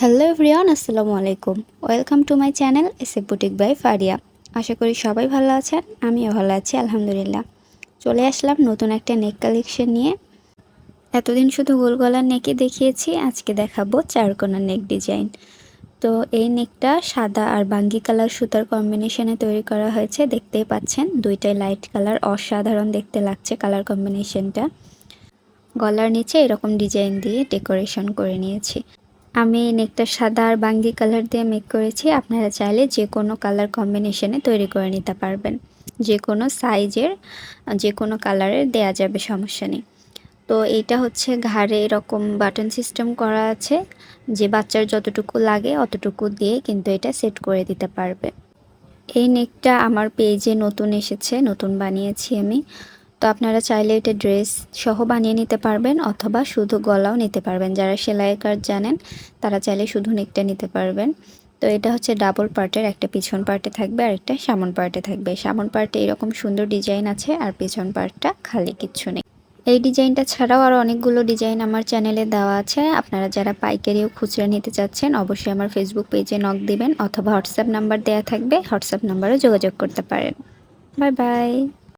Hello everyone, আসসালামু আলাইকুম। Welcome to my channel SA boutique by Faria. আশা করি সবাই ভালো আছেন, আমিও ভালো আছি আলহামদুলিল্লাহ। চলে আসলাম নতুন একটা নেক কালেকশন নিয়ে। এতদিন শুধু গোল গলার নেকই দেখিয়েছি, আজকে দেখাবো চারকোনা নেক ডিজাইন। তো এই নেকটা সাদা আর বাঙ্গি কালার সুতার কম্বিনেশনে তৈরি করা হয়েছে। দেখতেই পাচ্ছেন দুইটাই লাইট কালার, অসাধারণ দেখতে লাগছে কালার কম্বিনেশনটা। গলার নিচে এরকম ডিজাইন দিয়ে ডেকোরেশন করে নিয়েছি। আমি এই নেকটা সাদা আর বাঙ্গি কালার দিয়ে মেক করেছি। আপনারা চাইলে যে কোনো কালার কম্বিনেশনে তৈরি করে নিতে পারবেন, যে কোনো সাইজের যে কোনো কালারের দেয়া যাবে, সমস্যা নেই। তো এইটা হচ্ছে ঘাড়ে এরকম বাটন সিস্টেম করা আছে, যে বাচ্চার যতটুকু লাগে অতটুকু দিয়ে কিন্তু এটা সেট করে দিতে পারবে। এই নেকটা আমার পেজে নতুন এসেছে, নতুন বানিয়েছি আমি। তো আপনারা চাইলে এটা ড্রেস সহ বানিয়ে নিতে পারবেন অথবা শুধু গলাও নিতে পারবেন। যারা সেলাই কাজ জানেন তারা চাইলে শুধু নেকটা নিতে পারবেন। তো এটা হচ্ছে ডাবল পার্টের, একটা পিছন পার্টে থাকবে আর একটা সামন পার্টে থাকবে। সামন পার্টে এরকম সুন্দর ডিজাইন আছে আর পিছন পার্টটা খালি, কিচ্ছু নেই। এই ডিজাইনটা ছাড়াও আরও অনেকগুলো ডিজাইন আমার চ্যানেলে দেওয়া আছে। আপনারা যারা পাইকারি ও খুচরা নিতে চাচ্ছেন অবশ্যই আমার ফেসবুক পেজে নক দিবেন অথবা হোয়াটসঅ্যাপ নাম্বার দেওয়া থাকবে, হোয়াটসঅ্যাপ নাম্বারও যোগাযোগ করতে পারেন। Bye bye.